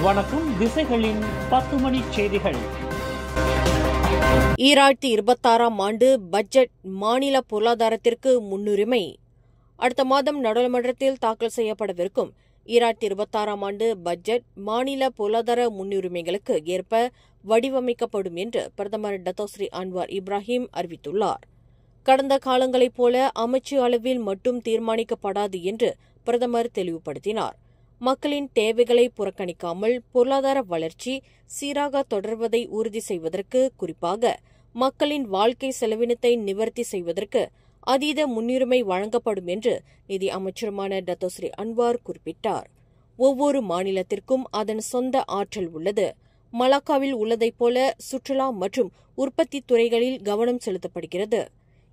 வணக்கம். திசைகளின் 10 மணி செய்திகள். 2026ஆம் ஆண்டு பட்ஜெட் மாநில பொருளாதாரத்திற்கு முன்னுரிமை. அடுத்த மாதம் நாடாளுமன்றத்தில் தாக்கல் செய்யப்படவிருக்கும் 2026ஆம் ஆண்டு பட்ஜெட் மாநில பொருளாதார முன்னுரிமைகளுக்கு ஏற்ப வடிவமைக்கப்படும் என்று பிரதமர் டத்தோஸ்ரீ அன்வார் இப்ராஹிம் அறிவித்துள்ளார். கடந்த காலங்களைப் போல அமைச்சு அளவில் மட்டும் தீர்மானிக்கப்படாது என்று பிரதமர் தெளிவுபடுத்தினார். மக்களின் தேவைகளை புறக்கணிக்காமல் பொருளாதார வளர்ச்சி சீராக தொடர்வதை உறுதி செய்வதற்கு, குறிப்பாக மக்களின் வாழ்க்கை செலவினத்தை நிவர்த்தி செய்வதற்கு அதீத முன்னுரிமை வழங்கப்படும் என்று நிதி அமைச்சருமான டத்தோஸ்ரீ அன்வார் குறிப்பிட்டார். ஒவ்வொரு மாநிலத்திற்கும் அதன் சொந்த ஆற்றல் உள்ளது. மலாக்காவில் உள்ளதைப் போல சுற்றுலா மற்றும் உற்பத்தி துறைகளில் கவனம் செலுத்தப்படுகிறது.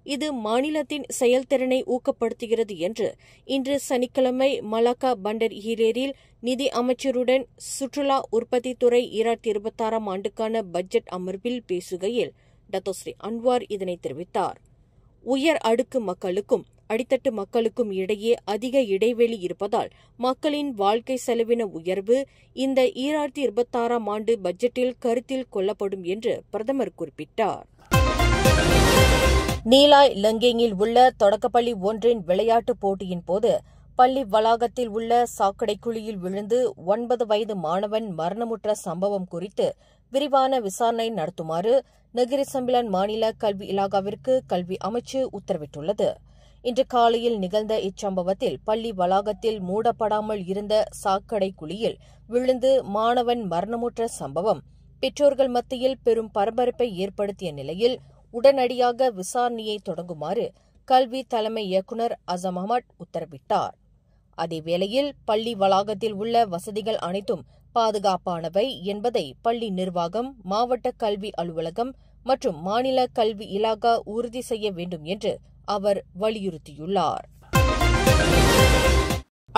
இது மாநிலத்தின் செயல்திறனை ஊக்கப்படுத்துகிறது என்று இன்று சனிக்கிழமை மலாக்கா பண்டர் ஹிரேரில் நிதி அமைச்சருடன் சுற்றுலா உற்பத்தித்துறை 2026ஆம் ஆண்டுக்கான பட்ஜெட் அமர்வில் பேசுகையில் டத்தோஸ்ரீ அன்வார் இதனை தெரிவித்தார். உயர் அடுக்கு மக்களுக்கும் அடித்தட்டு மக்களுக்கும் இடையே அதிக இடைவெளி இருப்பதால் மக்களின் வாழ்க்கை செலவின உயர்வு இந்த 2026ஆம் ஆண்டு பட்ஜெட்டில் கருத்தில் கொள்ளப்படும் என்று பிரதமர் குறிப்பிட்டார். நீலாய் லங்கேங்கில் உள்ள தொடக்கப்பள்ளி ஒன்றின் விளையாட்டுப் போட்டியின் போது பள்ளி வளாகத்தில் உள்ள சாக்கடை குழியில் விழுந்து 9 வயது மாணவன் மரணமுற்ற சம்பவம் குறித்து விரிவான விசாரணை நடத்துமாறு நெகிரி சம்பிலான் மாநில கல்வி இலாகாவிற்கு கல்வி அமைச்சு உத்தரவிட்டுள்ளது. இன்று காலையில் நிகழ்ந்த இச்சம்பவத்தில் பள்ளி வளாகத்தில் மூடப்படாமல் இருந்த சாக்கடை குழியில் விழுந்து மாணவன் மரணமுற்ற சம்பவம் பெற்றோர்கள் மத்தியில் பெரும் பரபரப்பை ஏற்படுத்திய நிலையில் உடனடியாக விசாரணையை தொடங்குமாறு கல்வி தலைமை இயக்குநர் அசம் அஹமட் உத்தரவிட்டார். அதேவேளையில் பள்ளி வளாகத்தில் உள்ள வசதிகள் அனைத்தும் பாதுகாப்பானவை என்பதை பள்ளி நிர்வாகம், மாவட்ட கல்வி அலுவலகம் மற்றும் மாநில கல்வி இலாகா உறுதி செய்ய வேண்டும் என்று அவர் வலியுறுத்தியுள்ளார்.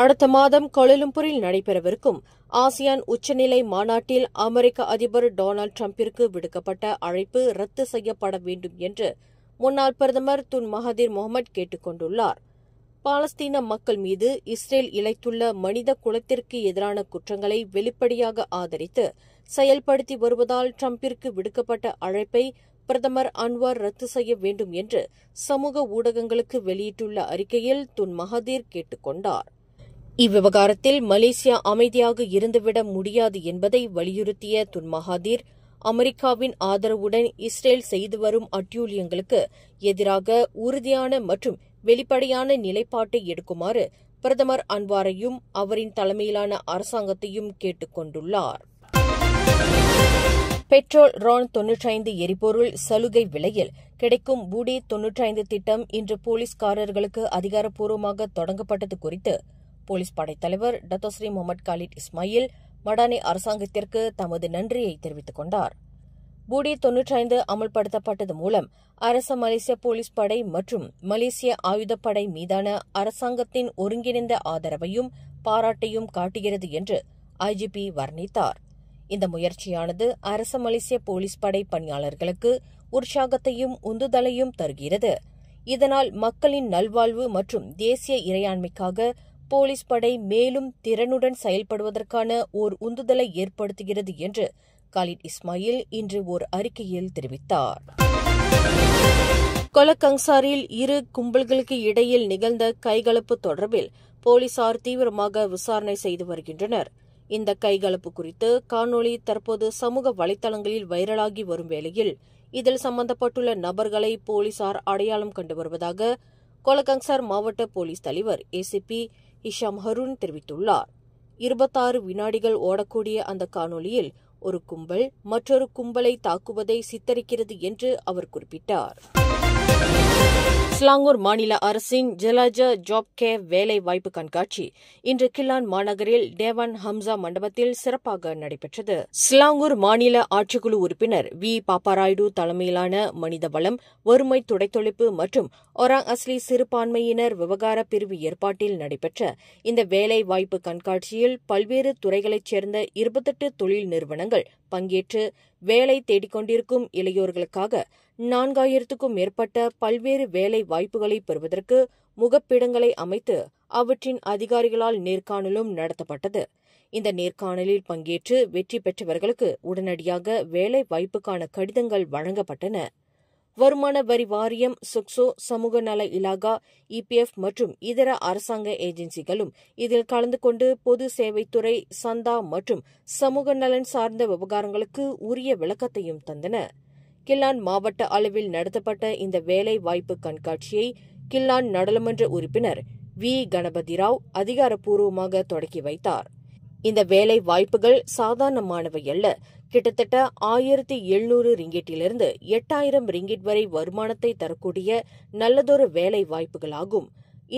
அடுத்த மாதம் கோலாலம்பூரில் நடைபெறவிருக்கும் ஆசியான் உச்சநிலை மாநாட்டில் அமெரிக்க அதிபர் டொனால்டு டிரம்பிற்கு விடுக்கப்பட்ட அழைப்பு ரத்து செய்யப்பட வேண்டும் என்று முன்னாள் பிரதமர் துன் மகாதீர் முகமது கேட்டுக் கொண்டுள்ளார். பாலஸ்தீன மக்கள் மீது இஸ்ரேல் இழைத்துள்ள மனித குலத்திற்கு எதிரான குற்றங்களை வெளிப்படையாக ஆதரித்து செயல்படுத்தி வருவதால் டிரம்பிற்கு விடுக்கப்பட்ட அழைப்பை பிரதமர் அன்வார் ரத்து செய்ய வேண்டும் என்று சமூக ஊடகங்களுக்கு வெளியிட்டுள்ள அறிக்கையில் துன் மகாதீர் கேட்டுக் கொண்டார். இவ்விவகாரத்தில் மலேசியா அமைதியாக இருந்துவிட முடியாது என்பதை வலியுறுத்திய துன் மகாதீர், அமெரிக்காவின் ஆதரவுடன் இஸ்ரேல் செய்து வரும் அட்டூழியங்களுக்கு எதிராக உறுதியான மற்றும் வெளிப்படையான நிலைப்பாட்டை எடுக்குமாறு பிரதமர் அன்வாரையும் அவரின் தலைமையிலான அரசாங்கத்தையும் கேட்டுக் கொண்டுள்ளார். பெட்ரோல் ரான் 95 எரிபொருள் சலுகை விலையில் கிடைக்கும் பூடி 95 திட்டம் இன்று போலீஸ்காரர்களுக்கு அதிகாரப்பூர்வமாக தொடங்கப்பட்டது குறித்து போலீஸ் படைத்தலைவர் Datuk Seri Mohamad Khalid Ismail Madani அரசாங்கத்திற்கு தமது நன்றியை தெரிவித்துக் கொண்டார். பூடி 95 அமல்படுத்தப்பட்டது மூலம் அரச மலேசிய போலீஸ் படை மற்றும் மலேசிய ஆயுதப்படை மீதான அரசாங்கத்தின் ஒருங்கிணைந்த ஆதரவையும் பாராட்டையும் காட்டுகிறது என்று ஐஜிபி வர்ணித்தார். இந்த முயற்சியானது அரச மலேசிய போலீஸ் படை பணியாளர்களுக்கு உற்சாகத்தையும் உந்துதலையும் தருகிறது. இதனால் மக்களின் நல்வாழ்வு மற்றும் தேசிய இறையாண்மைக்காக போலீஸ் படை மேலும் திறனுடன் செயல்படுவதற்கான ஓர் உந்துதலை ஏற்படுத்துகிறது என்று காலிட் இஸ்மாயில் இன்று ஒரு அறிக்கையில் தெரிவித்தார். கொலக்கங்சாரில் இரு கும்பல்களுக்கு இடையில் நிகழ்ந்த கைகலப்பு தொடர்பில் போலீசார் தீவிரமாக விசாரணை செய்து வருகின்றனர். இந்த கைகலப்பு குறித்து காணொலி தற்போது சமூக வலைதளங்களில் வைரலாகி வரும் வேளையில் இதில் சம்பந்தப்பட்டுள்ள நபர்களை போலீசார் அடையாளம் கண்டு வருவதாக கொலக்கங்சார் மாவட்ட போலீஸ் தலைவர் ஏசிபி ஹிஷாம் ஹருன் தெரிவித்துள்ளார். 26 வினாடிகள் ஓடக்கூடிய அந்த காணொலியில் ஒரு கும்பல் மற்றொரு கும்பலை தாக்குவதை சித்தரிக்கிறது என்று அவர் குறிப்பிட்டார். ஸ்லாங்கூர் மாநில அரசின் ஜலாஜ ஜாப் கேர் வேலை வாய்ப்பு கண்காட்சி இன்று கில்லான் மாநகரில் டேவான் ஹம்சா மண்டபத்தில் சிறப்பாக நடைபெற்றது. ஸ்லாங்கூர் மாநில ஆட்சிக்குழு உறுப்பினர் வி பாப்பாராயுடு தலைமையிலான மனிதவளம், வறுமை துடைத்தொழிப்பு மற்றும் ஒராங் அஸ்லி சிறுபான்மையினர் விவகார பிரிவு ஏற்பாட்டில் நடைபெற்ற இந்த வேலை வாய்ப்பு கண்காட்சியில் பல்வேறு துறைகளைச் சேர்ந்த 28 தொழில் நிறுவனங்கள் பங்கேற்று வேலை தேடிக்கொண்டிருக்கும் இளையோர்களுக்காக 4000க்கும் மேற்பட்ட பல்வேறு வேலை வாய்ப்புகளை பெறுவதற்கு முகப்பிடங்களை அமைத்து அவற்றின் அதிகாரிகளால் நேர்காணலும் நடத்தப்பட்டது. இந்த நேர்காணலில் பங்கேற்று வெற்றி பெற்றவர்களுக்கு உடனடியாக வேலை வாய்ப்புக்கான கடிதங்கள் வழங்கப்பட்டன. வருமான வரி வாரியம், சுக்சோ, சமூக நல இலாகா, இபிஎஃப் மற்றும் இதர அரசாங்க ஏஜென்சிகளும் இதில் கலந்து கொண்டு பொது சேவைத்துறை, சந்தா மற்றும் சமூக நலன் சார்ந்த விவகாரங்களுக்கு உரிய விளக்கத்தையும் தந்தன. கில்லான் மாவட்ட அளவில் நடத்தப்பட்ட இந்த வேலை வாய்ப்பு கண்காட்சியை கில்லான் நாடாளுமன்ற உறுப்பினர் வி. கணபதி ராவ் அதிகாரப்பூர்வமாக தொடக்கி வைத்தார். இந்த வேலை வாய்ப்புகள் சாதாரணமானவை அல்ல. கிட்டத்தட்ட 1700 ரிங்கிட்டிலிருந்து 8000 ரிங்கிட் வரை வருமானத்தை தரக்கூடிய நல்லதொரு வேலை வாய்ப்புகளாகும்.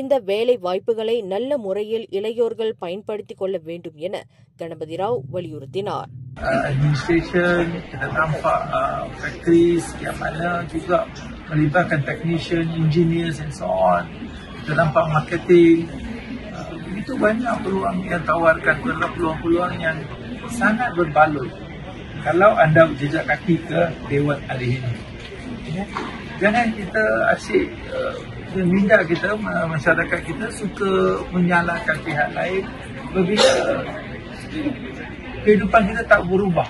இந்த வேலை வாய்ப்புகளை நல்ல முறையில் இளையோர்கள் பயன்படுத்திக் கொள்ள வேண்டும் என கணபதி ராவ் வலியுறுத்தினார். Administration, kita nampak factories yang mana juga melibatkan technician, engineers and so on. Kita nampak marketing. Begitu banyak peluang yang tawarkan, peluang-peluang yang sangat berbaloi. Kalau anda berjejak kaki ke Dewan hari ini, jangan kita asyik minda kita, masyarakat kita suka menyalahkan pihak lain bila kehidupan kita tak berubah.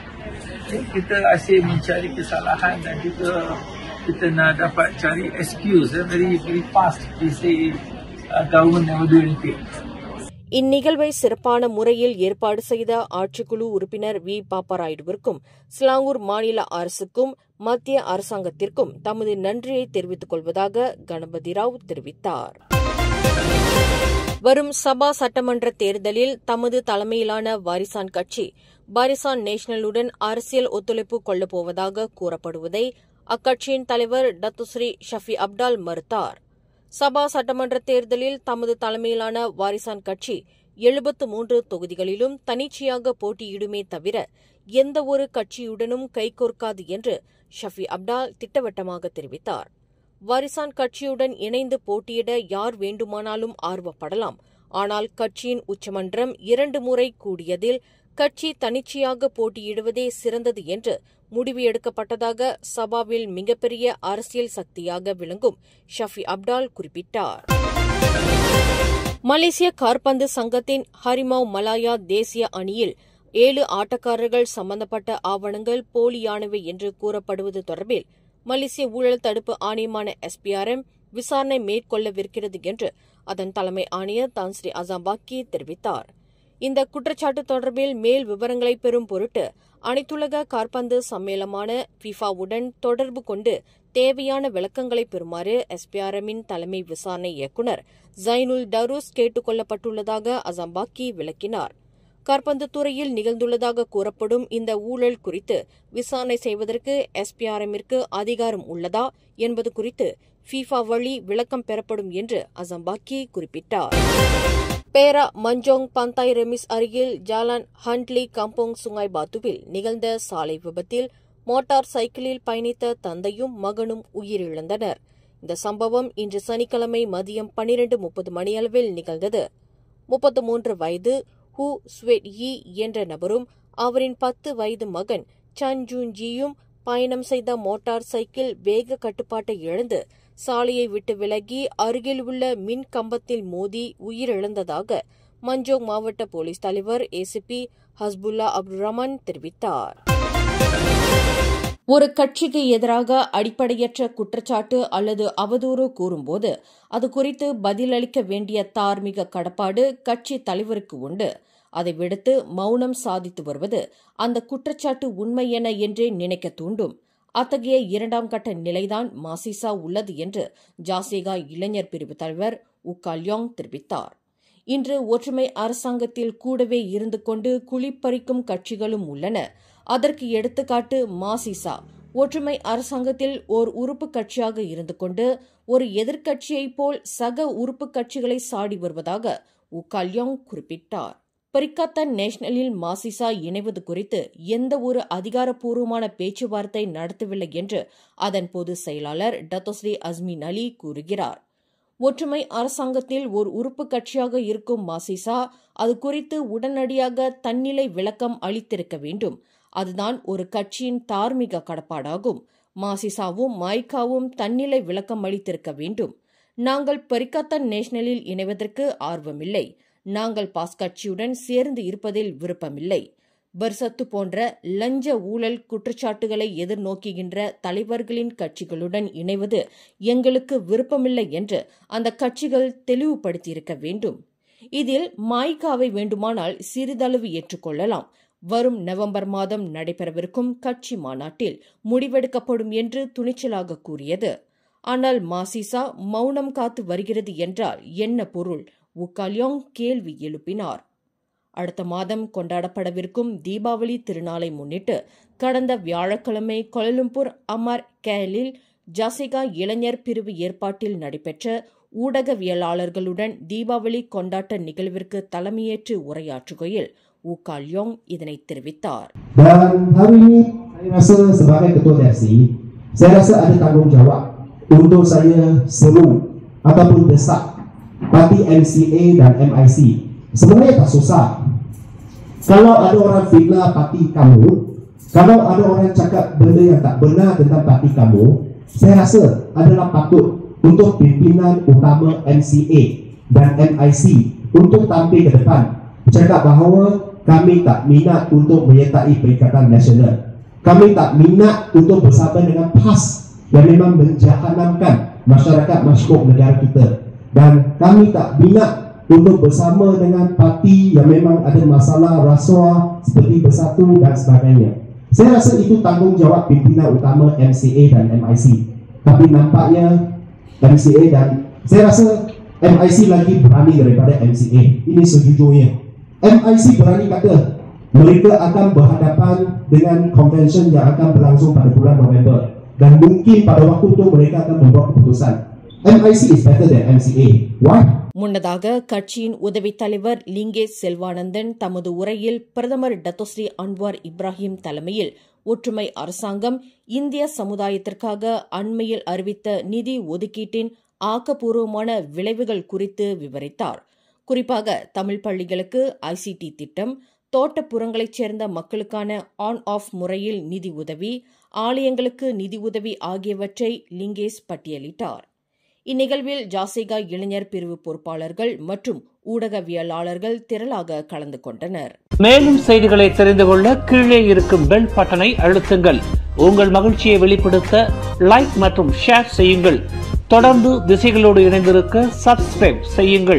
Kita asyik mencari kesalahan dan juga kita nak dapat cari excuse. Very fast we say government never do anything. இந்நிகழ்வை சிறப்பான முறையில் ஏற்பாடு செய்த ஆட்சிக்குழு உறுப்பினர் we. பாப்பராயுடுவிற்கும் Selangor மாநில அரசுக்கும் மத்திய அரசாங்கத்திற்கும் தமது நன்றியை தெரிவித்துக் கொள்வதாக கணபதி ராவ் தெரிவித்தார். வரும் சபா சட்டமன்ற தேர்தலில் தமது தலைமையிலான வாரிசான் கட்சி பாரிசான் நேஷனலுடன் அரசியல் ஒத்துழைப்பு கொள்ளப்போவதாக கூறப்படுவதை அக்கட்சியின் தலைவர் டத்துஸ்ரீ ஷஃபி அப்டால் மறுத்தார். சபா சட்டமன்ற தேர்தலில் தமது தலைமையிலான வாரிசான் கட்சி 73 தொகுதிகளிலும் தனிச்சையாக போட்டியிடுமே தவிர எந்தவொரு கட்சியுடனும் கைகோர்க்காது என்று ஷஃபி அப்டால் திட்டவட்டமாக தெரிவித்தார். வாரிசான் கட்சியுடன் இணைந்து போட்டியிட யார் வேண்டுமானாலும் ஆர்வப்படலாம். ஆனால் கட்சியின் உச்சமன்றம் 2 முறை கூடியதில் கட்சி தனிச்சையாக போட்டியிடுவதே சிறந்தது என்று முடிவு எடுக்கப்பட்டதாக சபாவில் மிகப்பெரிய அரசியல் சக்தியாக விளங்கும் ஷஃபி அப்டால் குறிப்பிட்டார். மலேசிய காற்பந்து சங்கத்தின் ஹரிமாவ் மலாயா தேசிய அணியில் 7 ஆட்டக்காரர்கள் சம்பந்தப்பட்ட ஆவணங்கள் போலியானவை என்று கூறப்படுவது தொடர்பில் மலேசிய ஊழல் தடுப்பு ஆணையமான SPRM விசாரணை மேற்கொள்ளவிருக்கிறது என்று அதன் தலைமை ஆணையர் தான் ஸ்ரீ அசாம்பாக்கி தெரிவித்தார். இந்த குற்றச்சாட்டு தொடர்பில் மேல் விவரங்களை பெறும் பொருட்டு அனைத்துலக காற்பந்து சம்மேளனமான ஃபிஃபாவுடன் தொடர்பு கொண்டு தேவையான விளக்கங்களை பெறுமாறு SPRMின் தலைமை விசாரணை இயக்குநர் ஜைனுல் டரூஸ் கேட்டுக் கொள்ளப்பட்டுள்ளதாக அசாம்பாக்கி விளக்கினார். காற்பந்து துறையில் நிகழ்ந்துள்ளதாக கூறப்படும் இந்த ஊழல் குறித்து விசாரணை செய்வதற்கு SPRMிற்கு அதிகாரம் உள்ளதா என்பது குறித்து ஃபிஃபா வழி விளக்கம் பெறப்படும் என்று அசாம்பாக்கி குறிப்பிட்டார். பேரா மஞ்சோங் பந்தாய் ரெமிஸ் அருகில் ஜாலான் ஹண்ட்லி கம்போங் சுங்காய் பாத்துவில் நிகழ்ந்த சாலை விபத்தில் மோட்டார் சைக்கிளில் பயணித்த தந்தையும் மகனும் உயிரிழந்தனர். இந்த சம்பவம் இன்று சனிக்கிழமை மதியம் 12:30 மணியளவில் நிகழ்ந்தது. 33 வயது ஹூ ஸ்வெட் யி என்ற நபரும் அவரின் 10 வயது மகன் சன் ஜூன்ஜியும் பயணம் செய்த மோட்டார் சைக்கிள் வேக கட்டுப்பாட்டை இழந்து சாலையை விட்டு விலகி அருகில் உள்ள மின் கம்பத்தில் மோதி உயிரிழந்ததாக மஞ்சோங் மாவட்ட போலீஸ் தலைவர் ACP ஹஸ்புல்லா அப்துல் ரஹ்மான் தெரிவித்தார். ஒரு கட்சிக்கு எதிராக அடிப்படையற்ற குற்றச்சாட்டு அல்லது அவதூறு கூறும்போது அது குறித்து பதிலளிக்க வேண்டிய தார்மீக கடப்பாடு கட்சி தலைவருக்கு உண்டு. அதை விடுத்து மௌனம் சாதித்து வருவது அந்த குற்றச்சாட்டு உண்மை என என்றே நினைக்க தூண்டும். அத்தகைய 2ஆம் கட்ட நிலைதான் மாசிசா உள்ளது என்று ஜாசேகா இளைஞர் பிரிவு தலைவர் உக்கால்யோங் தெரிவித்தார். இன்று ஒற்றுமை அரசாங்கத்தில் கூடவே இருந்து கொண்டு குளிப்பறிக்கும் கட்சிகளும் உள்ளன. அதற்கு எடுத்துக்காட்டு மாசிசா. ஒற்றுமை அரசாங்கத்தில் ஓர் உறுப்பு கட்சியாக இருந்து கொண்டு ஒரு எதிர்க்கட்சியைப் போல் சக உறுப்பு கட்சிகளை சாடி வருவதாக உக்கால்யோங் குறிப்பிட்டார். பரிக்காத்தன் நேஷனலில் மாசிசா இணைவது குறித்து எந்த ஒரு அதிகாரப்பூர்வமான பேச்சுவார்த்தை நடத்தவில்லை என்று அதன் பொதுச் செயலாளர் டத்தோஸ்ரீ அஸ்மின் அலி கூறுகிறார். ஒற்றுமை அரசாங்கத்தில் ஓர் உறுப்பு கட்சியாக இருக்கும் மாசிசா அது குறித்து உடனடியாக தன்னிலை விளக்கம் அளித்திருக்க வேண்டும். அதுதான் ஒரு கட்சியின் தார்மீக கடப்பாடாகும். மாசிசாவும் மாய்காவும் தன்னிலை விளக்கம் அளித்திருக்க வேண்டும். நாங்கள் பரிக்காத்தன் நேஷனலில் இணைவதற்கு ஆர்வமில்லை. நாங்கள் பாஸ் கட்சியுடன் சேர்ந்து இருப்பதில் விருப்பமில்லை. பர்சத்து போன்ற லஞ்ச ஊழல் குற்றச்சாட்டுகளை எதிர்நோக்குகின்ற தலைவர்களின் கட்சிகளுடன் இணைவது எங்களுக்கு விருப்பமில்லை என்று அந்த கட்சிகள் தெளிவுபடுத்தியிருக்க வேண்டும். இதில் மாய்காவை வேண்டுமானால் சிறிதளவு ஏற்றுக்கொள்ளலாம். வரும் நவம்பர் மாதம் நடைபெறவிருக்கும் கட்சி மாநாட்டில் முடிவெடுக்கப்படும் என்று துணிச்சலாக கூறியது. ஆனால் மாசிசா மௌனம் காத்து வருகிறது என்றால் என்ன பொருள்? உக்காலியோங் கேள்வி எழுப்பினார். அடுத்த மாதம் கொண்டாடப்படவிருக்கும் தீபாவளி திருநாளை முன்னிட்டு கடந்த வியாழக்கிழமை கோலாலம்பூர் அமர் கேலில் ஜாசிகா இளைஞர் பிரிவு ஏற்பாட்டில் நடைபெற்ற ஊடகவியலாளர்களுடன் தீபாவளி கொண்டாட்ட நிகழ்விற்கு தலைமையேற்று உரையாற்றுகையில் உக்காலியோங் இதனை தெரிவித்தார். Dan hari ini saya rasa sebagai ketua DFC, saya rasa ada tanggungjawab untuk saya seru ataupun desak parti MCA dan MIC. Sebenarnya tak susah. Kalau ada orang fitnah parti kamu, kalau ada orang cakap benda yang tak benar tentang parti kamu, saya rasa adalah patut untuk pimpinan utama MCA dan MIC untuk tampil ke depan cakap bahawa kami tak minat untuk menyertai Perikatan Nasional. Kami tak minat untuk bersama dengan PAS yang memang menjahanamkan masyarakat masyhur negara kita. Dan kami tak minat untuk bersama dengan parti yang memang ada masalah rasuah seperti Bersatu dan sebagainya. Saya rasa itu tanggungjawab pimpinan utama MCA dan MIC. Tapi nampaknya MCA dan saya rasa MIC lagi berani daripada MCA. Ini sejujurnya. MIC berani kata mereka akan berhadapan dengan convention yang akan berlangsung pada bulan November. Dan mungkin pada waktu itu mereka akan membuat keputusan. MIC is better than MCA. Why? முன்னதாக கட்சியின் உதவித் தலைவர் லிங்கேஷ் செல்வானந்தன் தமது உரையில் பிரதமர் Datuk Seri Anwar Ibrahim தலைமையில் ஒற்றுமை அரசாங்கம் இந்திய சமுதாயத்திற்காக அண்மையில் அறிவித்த நிதி ஒதுக்கீட்டின் ஆக்கப்பூர்வமான விளைவுகள் குறித்து விவரித்தார். குறிப்பாக தமிழ் பள்ளிகளுக்கு ஐசிடி திட்டம், தோட்டப்புறங்களைச் சேர்ந்த மக்களுக்கான ஆன் ஆஃப் முறையில் நிதி உதவி, ஆலயங்களுக்கு நிதி உதவி ஆகியவற்றை லிங்கேஷ் பட்டியலிட்டார். இந்நிகழ்வில் ஜாசிகா இளைஞர் பிரிவு பொறுப்பாளர்கள் மற்றும் ஊடகவியலாளர்கள் திரளாக கலந்து கொண்டனர். மேலும் செய்திகளை தெரிந்து கொள்ள கீழே இருக்கும் பெல் பட்டனை அழுத்துங்கள். உங்கள் மகிழ்ச்சியை வெளிப்படுத்த லைக் மற்றும் ஷேர் செய்யுங்கள். தொடர்ந்து திசைகளோடு இணைந்திருக்க சப்ஸ்கிரைப் செய்யுங்கள்.